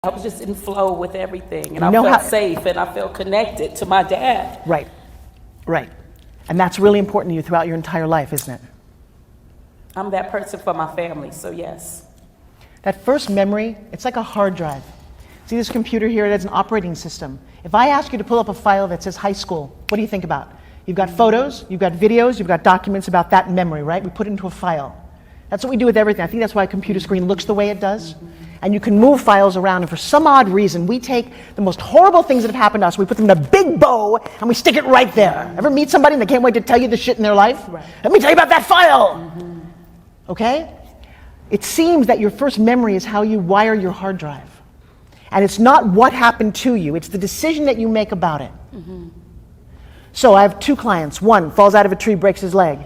I was just in flow with everything, and I felt safe, and I felt connected to my dad. Right, right. And that's really important to you throughout your entire life, isn't it? I'm that person for my family, so yes. That first memory, it's like a hard drive. See this computer here, it has an operating system. If I ask you to pull up a file that says high school, what do you think about? You've got photos, you've got videos, you've got documents about that memory, right? We put it into a file. That's what we do with everything. I think that's why a computer screen looks the way it does. And you can move files around, and for some odd reason, we take the most horrible things that have happened to us, we put them in a big bow, and we stick it right there. Ever meet somebody and they can't wait to tell you the shit in their life? Right. Let me tell you about that file! Okay? It seems that your first memory is how you wire your hard drive. And it's not what happened to you, it's the decision that you make about it. So I have two clients. One falls out of a tree, breaks his leg.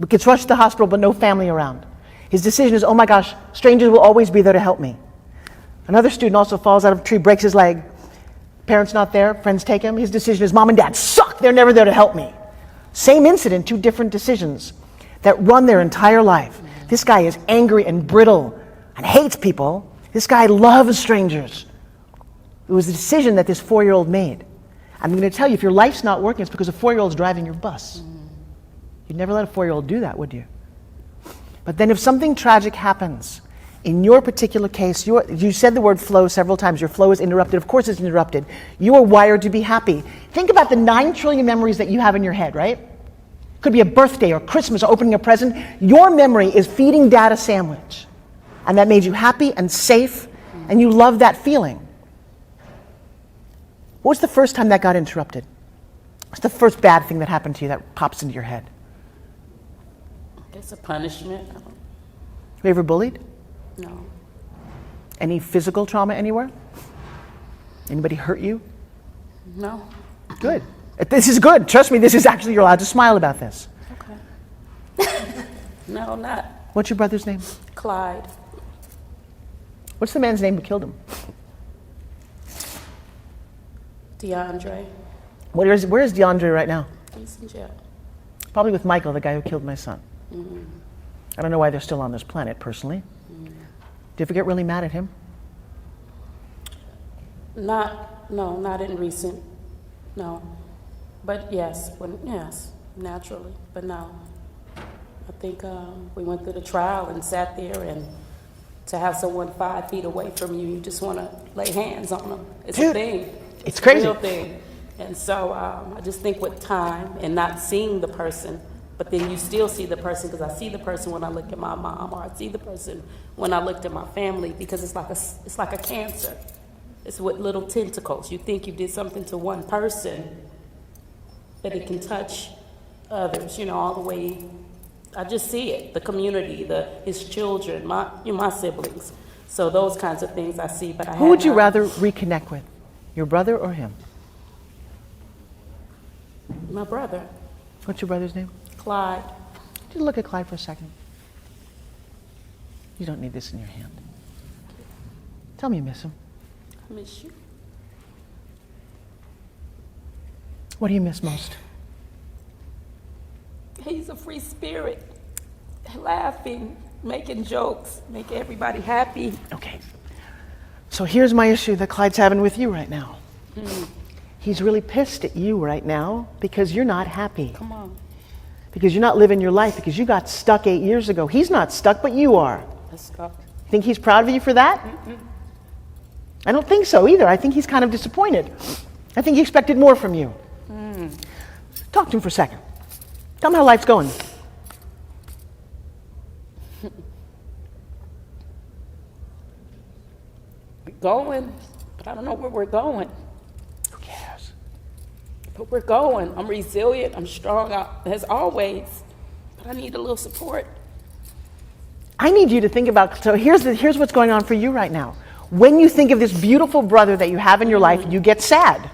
Gets rushed to the hospital, but no family around. His decision is, oh my gosh, strangers will always be there to help me. Another student also falls out of a tree, breaks his leg. Parents not there, friends take him. His decision is, mom and dad suck, they're never there to help me. Same incident, two different decisions that run their entire life. This guy is angry and brittle and hates people. This guy loves strangers. It was a decision that this 4-year-old made. I'm going to tell you, if your life's not working, it's because a 4-year-old's driving your bus. You'd never let a 4-year-old do that, would you? But then if something tragic happens, in your particular case, you said the word flow several times. Your flow is interrupted. Of course it's interrupted. You are wired to be happy. Think about the 9 trillion memories that you have in your head, right? Could be a birthday or Christmas or opening a present. Your memory is feeding dad a sandwich. And that made you happy and safe, and you love that feeling. What was the first time that got interrupted? What's the first bad thing that happened to you that pops into your head? It's a punishment. Were you ever bullied? No. Any physical trauma anywhere? Anybody hurt you? No. Good. This is good. Trust me, this is actually, you're allowed to smile about this. Okay. No, not. What's your brother's name? Clyde. What's the man's name who killed him? DeAndre. Where is DeAndre right now? He's in jail. Probably with Michael, the guy who killed my son. I don't know why they're still on this planet, personally. Do you ever get really mad at him? Not in recent, no. But yes, naturally, but no. I think we went through the trial and sat there, and to have someone 5 feet away from you, you just want to lay hands on them. It's a thing. It's crazy. A real thing. And so I just think with time and not seeing the person, but then you still see the person, because I see the person when I look at my mom, or I see the person when I looked at my family, because it's like a cancer. It's with little tentacles. You think you did something to one person, but it can touch others, all the way. I just see it, the community, his children, my siblings. So those kinds of things I see, but Who would you rather reconnect with, your brother or him? My brother. What's your brother's name? Clyde. Just look at Clyde for a second. You don't need this in your hand. Tell me you miss him. I miss you. What do you miss most? He's a free spirit. Laughing, making jokes, making everybody happy. Okay. So here's my issue that Clyde's having with you right now. He's really pissed at you right now because you're not happy. Come on. Because you're not living your life, because you got stuck 8 years ago. He's not stuck, but you are. I'm stuck. Think he's proud of you for that? I don't think so either. I think he's kind of disappointed. I think he expected more from you. Talk to him for a second. Tell him how life's going. We're going, but I don't know where we're going. Who cares? But we're going. I'm resilient. I'm strong as always. But I need a little support. I need you to think about, so here's what's going on for you right now. When you think of this beautiful brother that you have in your life, you get sad.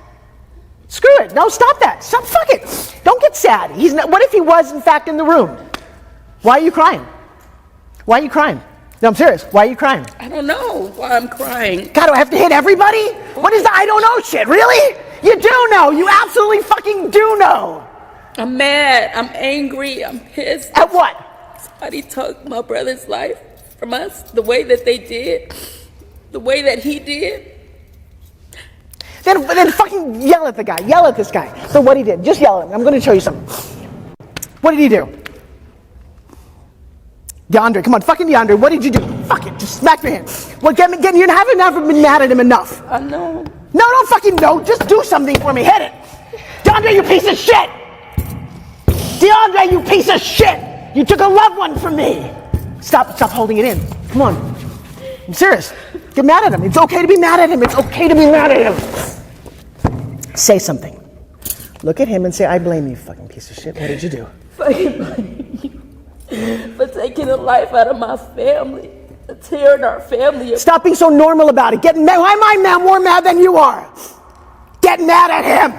Screw it. No, stop that. Stop, fuck it. Don't get sad. What if he was, in fact, in the room? Why are you crying? Why are you crying? No, I'm serious. Why are you crying? I don't know why I'm crying. God, do I have to hit everybody? What is the I don't know shit? Really? You do know. You absolutely fucking do know. I'm mad. I'm angry. I'm pissed. At what? Somebody took my brother's life from us the way that they did. the way that he did. Then fucking yell at the guy. Yell at this guy for what he did. Just yell at him. I'm going to show you something. What did he do? DeAndre, come on, fucking DeAndre, what did you do? Fuck it, just smack your hand. Well, you haven't never been mad at him enough. I know. No, don't fucking know. Just do something for me. Hit it. DeAndre, you piece of shit. DeAndre, you piece of shit. You took a loved one from me. Stop holding it in. Come on. I'm serious. Get mad at him. It's okay to be mad at him. It's okay to be mad at him. Say something. Look at him and say, I blame you, fucking piece of shit. What did you do? Fucking blame you for taking the life out of my family, tearing our family apart. Stop being so normal about it. Getting mad. Why am I more mad than you are? Get mad at him.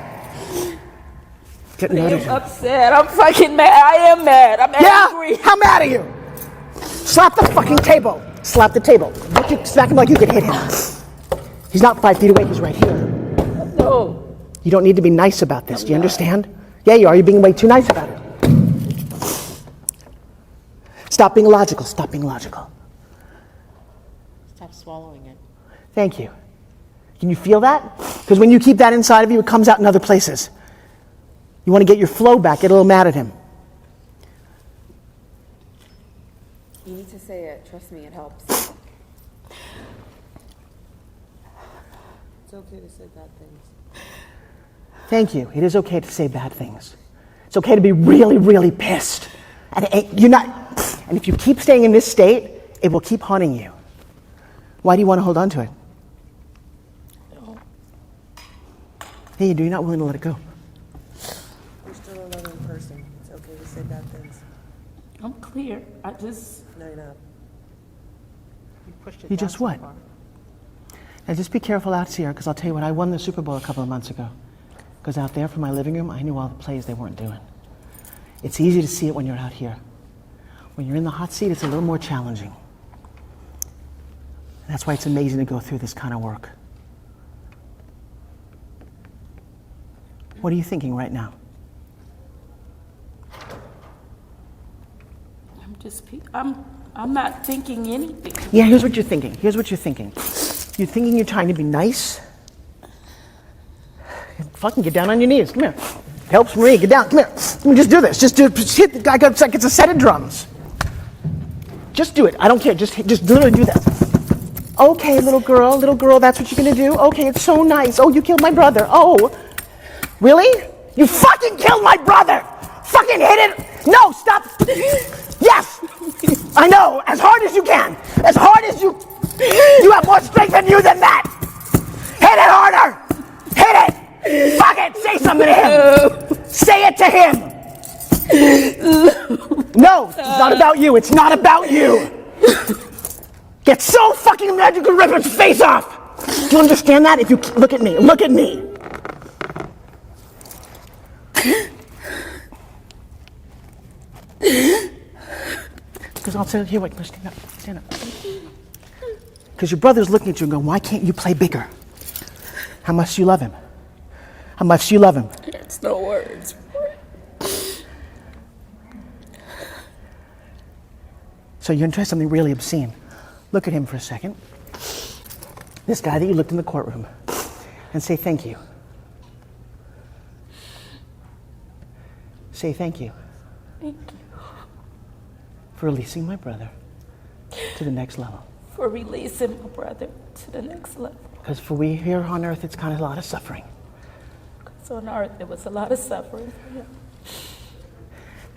Get mad at him. I'm upset. I'm fucking mad. I am mad. I'm angry. Yeah? How mad are you? Slap the fucking table. Slap the table. Don't you smack him like you could hit him. He's not 5 feet away. He's right here. No. You don't need to be nice about this. Do you understand? Yeah, you are. You're being way too nice about it. Stop being logical. Stop being logical. Stop swallowing it. Thank you. Can you feel that? Because when you keep that inside of you, it comes out in other places. You want to get your flow back. Get a little mad at him. You need to say it. Trust me, it helps. It's okay to say bad things. Thank you. It is okay to say bad things. It's okay to be really, really pissed. And you're not. And if you keep staying in this state, it will keep haunting you. Why do you want to hold on to it? No. Hey, you're not willing to let it go. You're still a loving person. It's okay to say bad things. I'm clear. I just. No, you're not. You pushed it. You just what? Now just be careful out here, because I'll tell you what, I won the Super Bowl a couple of months ago. Because out there from my living room, I knew all the plays they weren't doing. It's easy to see it when you're out here. When you're in the hot seat, it's a little more challenging. That's why it's amazing to go through this kind of work. What are you thinking right now? I'm not thinking anything. Yeah, here's what you're thinking. Here's what you're thinking. You're thinking you're trying to be nice. Fucking get down on your knees. Come here. Helps Marie. Get down. Come here. Let me just do this. Just hit the guy. It's like it's a set of drums. Just do it. I don't care. Just literally do that. Okay, little girl, that's what you're gonna do? Okay, it's so nice. Oh, you killed my brother. Oh, really? You fucking killed my brother! Fucking hit it! No, stop! Yes! I know, as hard as you can. As hard as you... You have more strength in you than that! Hit it harder! Hit it! Fuck it! Say something to him! Say it to him! No, it's not about you. It's not about you. Get so fucking mad you can rip his face off. Do you understand that? If you look at me, look at me. Because I'll tell you what, stand up. Because your brother's looking at you and going, why can't you play bigger? How much do you love him? How much do you love him? It's no words. So you're going to try something really obscene. Look at him for a second. This guy that you looked in the courtroom. And say thank you. Say thank you. Thank you for releasing my brother to the next level. for releasing my brother to the next level. Because for we here on earth, it's kind of a lot of suffering. Because on earth, there was a lot of suffering for him.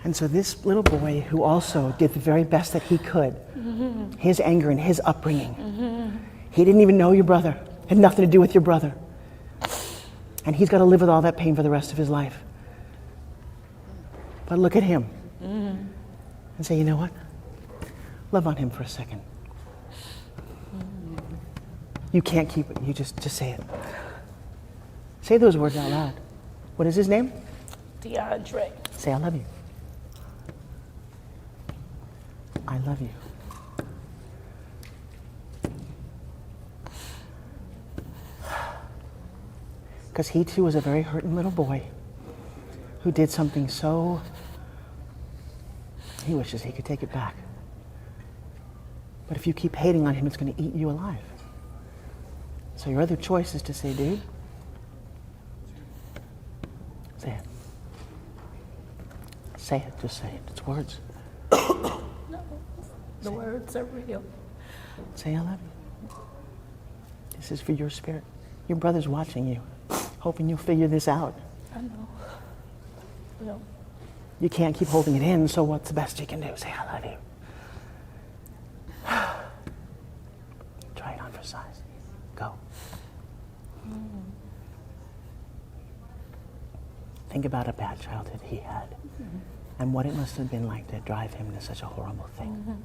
And so this little boy who also did the very best that he could, his anger and his upbringing, he didn't even know your brother, had nothing to do with your brother. And he's got to live with all that pain for the rest of his life. But look at him and say, you know what? Love on him for a second. You can't keep it. You just say it. Say those words out loud. What is his name? DeAndre. Say, I love you. I love you. Because he too was a very hurting little boy who did something so, he wishes he could take it back. But if you keep hating on him, it's going to eat you alive. So your other choice is to say, dude, say it. Say it, just say it. It's words. No, the words are real. Say, I love you. This is for your spirit. Your brother's watching you, hoping you'll figure this out. I know. Well, You can't keep holding it in, so what's the best you can do? Say, I love you. Try it on for size. Go. Think about a bad childhood he had and what it must have been like to drive him to such a horrible thing.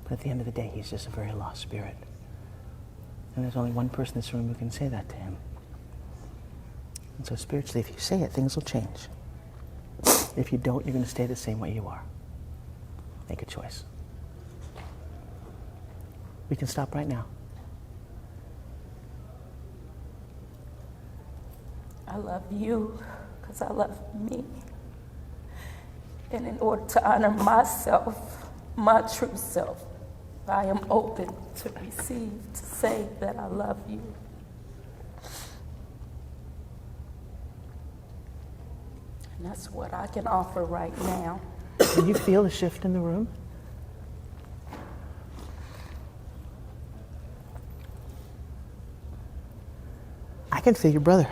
But at the end of the day, he's just a very lost spirit. And there's only one person in this room who can say that to him. And so spiritually, if you say it, things will change. If you don't, you're going to stay the same way you are. Make a choice. We can stop right now. I love you because I love me. And in order to honor myself, my true self, I am open to receive, to say that I love you. And that's what I can offer right now. Do you feel a shift in the room? I can feel your brother.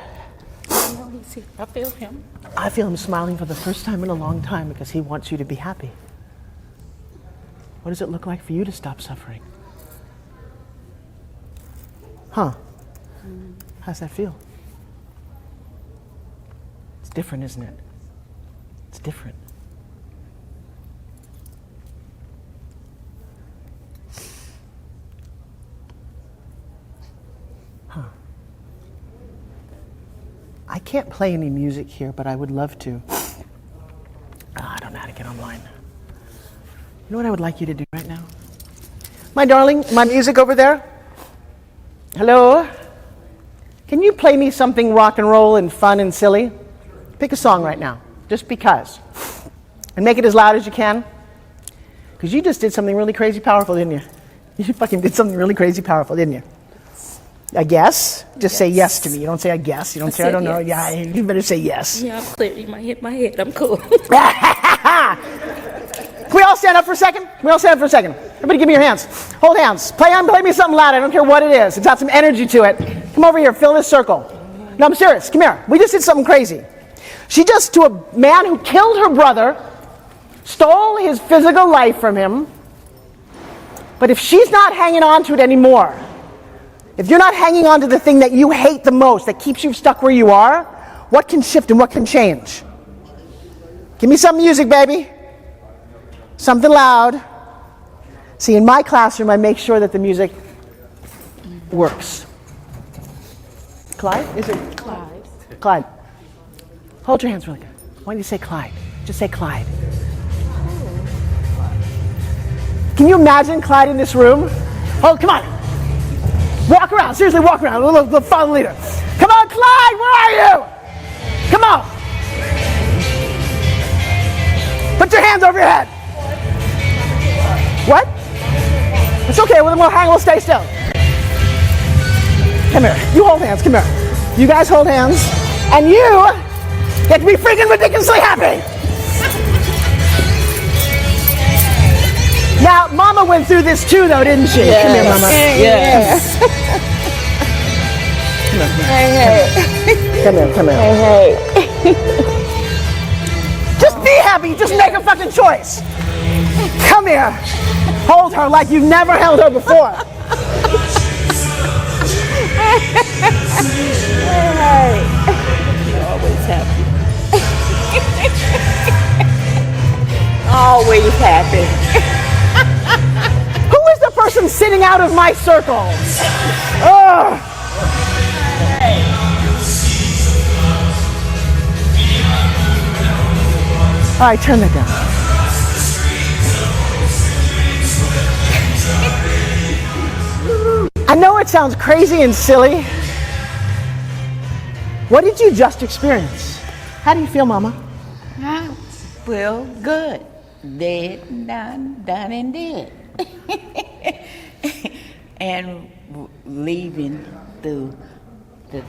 I know he's here. I feel him. I feel him smiling for the first time in a long time because he wants you to be happy. What does it look like for you to stop suffering? Huh? How's that feel? It's different, isn't it? It's different. Huh. I can't play any music here, but I would love to. I don't know how to get online. You know what I would like you to do right now? My darling, my music over there? Hello? Can you play me something rock and roll and fun and silly? Pick a song right now, just because. And make it as loud as you can. Because you just did something really crazy powerful, didn't you? You fucking did something really crazy powerful, didn't you? I guess? Just say yes to me. You don't say I guess. You don't say I don't know. Yes. Yeah, you better say yes. Yeah, I'm clear. You might hit my head. I'm cool. Can we all stand up for a second? Can we all stand up for a second? Everybody give me your hands. Hold hands. Play me something loud. I don't care what it is. It's got some energy to it. Come over here. Fill this circle. No, I'm serious. Come here. We just did something crazy. She just, to a man who killed her brother, stole his physical life from him. But if she's not hanging on to it anymore, if you're not hanging on to the thing that you hate the most, that keeps you stuck where you are, what can shift and what can change? Give me some music, baby. Something loud. See, in my classroom, I make sure that the music works. Clyde? Is it? Clyde. Clyde. Hold your hands really good. Why don't you say Clyde? Just say Clyde. Can you imagine Clyde in this room? Oh, come on. Walk around. Seriously, walk around. We'll follow the leader. Come on, Clyde. Where are you? Come on. Put your hands over your head. What? It's okay. We'll stay still. Come here. You hold hands. Come here. You guys hold hands. And you get to be freaking ridiculously happy. Now, Mama went through this too, though, didn't she? Yes. Come here, Mama. Yes. Come here. Come here. Just be happy. Just make a fucking choice. Come here. Hold her like you've never held her before. Always happy. Always happy. Who is the person sitting out of my circle? Ugh. All right, turn that down. I know it sounds crazy and silly. What did you just experience? How do you feel, Mama? I feel good. Dead, done and dead. And leaving through the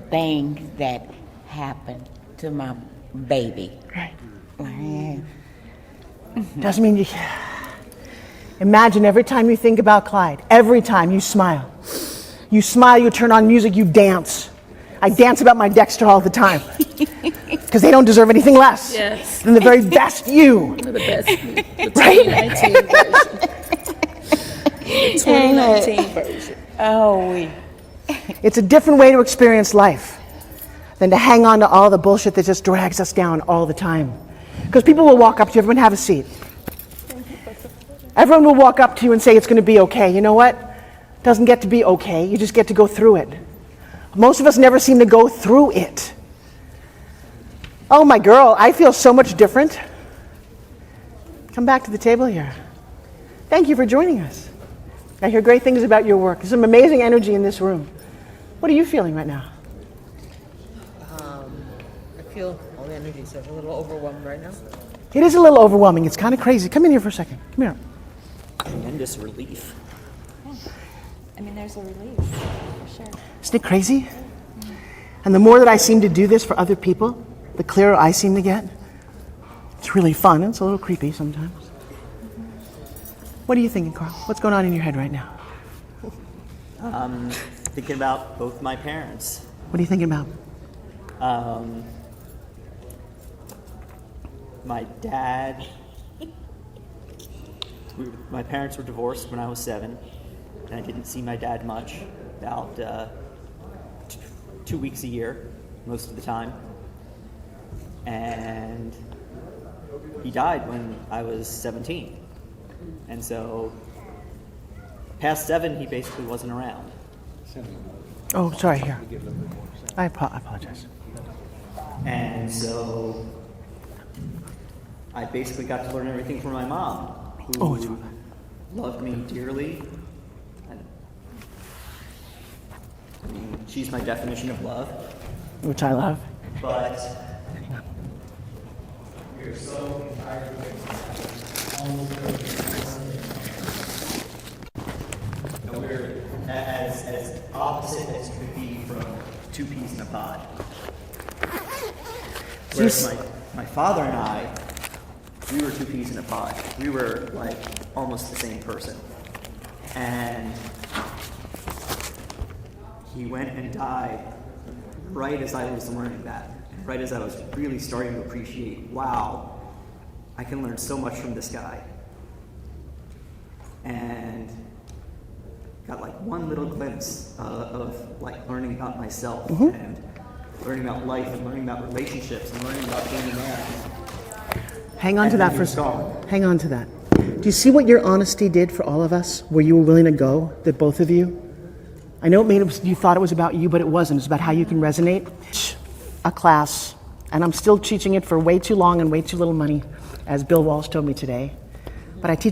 things that happened to my baby. Right. Man, Doesn't mean you. Imagine every time you think about Clyde, every time you smile. You smile, you turn on music, you dance. I dance about my Dexter all the time. Because they don't deserve anything less Yes. than the very best you. The best. The Right? 2019 version. oh, we. It's a different way to experience life than to hang on to all the bullshit that just drags us down all the time. Because people will walk up to you, everyone have a seat. Everyone will walk up to you and say it's going to be okay. You know what? It doesn't get to be okay. You just get to go through it. Most of us never seem to go through it. Oh, my girl, I feel so much different. Come back to the table here. Thank you for joining us. I hear great things about your work. There's some amazing energy in this room. What are you feeling right now? I feel all the energy, so I'm a little overwhelmed right now. It is a little overwhelming. It's kind of crazy. Come in here for a second. Come here. Tremendous relief. I mean, there's a relief, for sure. Isn't it crazy? And the more that I seem to do this for other people, the clearer I seem to get. It's really fun. It's a little creepy sometimes. What are you thinking, Carl? What's going on in your head right now? Thinking about both my parents. What are you thinking about? My dad. My parents were divorced when I was 7, and I didn't see my dad much, about 2 weeks a year, most of the time. And he died when I was 17. And so, past 7, he basically wasn't around. Oh, sorry, here. I apologize. And so, I basically got to learn everything from my mom, who loved me dearly. And, I mean, she's my definition of love. Which I love. But we're as opposite as you could be from two peas in a pod. Whereas my father and I, we were two peas in a pod. We were like almost the same person. And he went and died right as I was learning that. Right as I was really starting to appreciate, wow, I can learn so much from this guy. And got like one little glimpse of like learning about myself and learning about life and learning about relationships and learning about being a man. Hang on to And that he for a was second. gone. Hang on to that. Do you see what your honesty did for all of us, where you were willing to go, that both of you? I know you thought it was about you, but it wasn't. It's about how you can resonate. A class, and I'm still teaching it for way too long and way too little money, as Bill Walsh told me today. But I do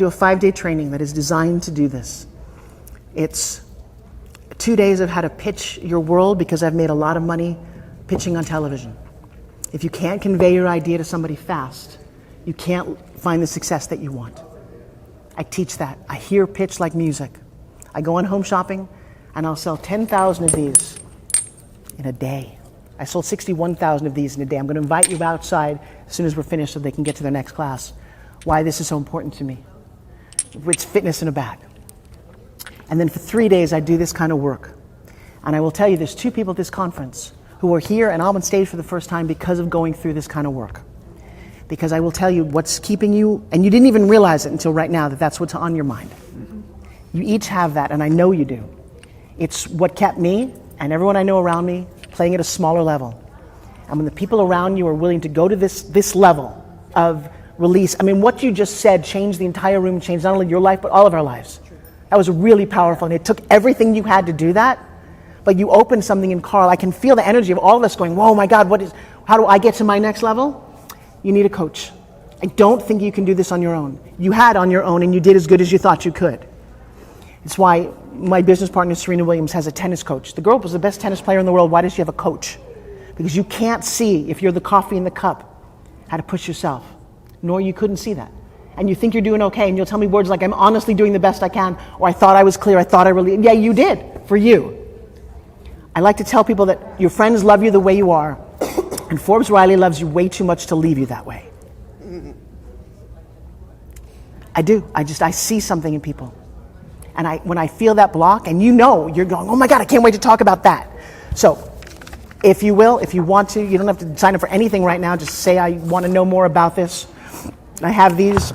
a 5-day training that is designed to do this. It's 2 days of how to pitch your world, because I've made a lot of money pitching on television. If you can't convey your idea to somebody fast, you can't find the success that you want. I teach that. I hear pitch like music. I go on Home Shopping, and I'll sell 10,000 of these in a day. I sold 61,000 of these in a day. I'm going to invite you outside as soon as we're finished so they can get to their next class. Why this is so important to me. It's fitness in a bag. And then for 3 days, I do this kind of work. And I will tell you, there's 2 people at this conference who are here and I'm on stage for the first time because of going through this kind of work. Because I will tell you what's keeping you, and you didn't even realize it until right now, that that's what's on your mind. You each have that, and I know you do. It's what kept me and everyone I know around me playing at a smaller level. And when the people around you are willing to go to this level of release, I mean, what you just said changed the entire room, changed not only your life, but all of our lives. That was really powerful, and it took everything you had to do that, but you opened something in Carl. I can feel the energy of all of us going, whoa, my God, how do I get to my next level? You need a coach. I don't think you can do this on your own. You had on your own, and you did as good as you thought you could. It's why my business partner, Serena Williams, has a tennis coach. The girl was the best tennis player in the world. Why does she have a coach? Because you can't see, if you're the coffee in the cup, how to push yourself. Nor you couldn't see that. and you think you're doing okay, and you'll tell me words like, I'm honestly doing the best I can, or I thought I was clear, I thought I really, yeah, you did, for you. I like to tell people that your friends love you the way you are, and Forbes Riley loves you way too much to leave you that way. I do. I see something in people. And when I feel that block, and you're going, oh my God, I can't wait to talk about that. So, if you will, if you want to, you don't have to sign up for anything right now, just say I want to know more about this. I have these.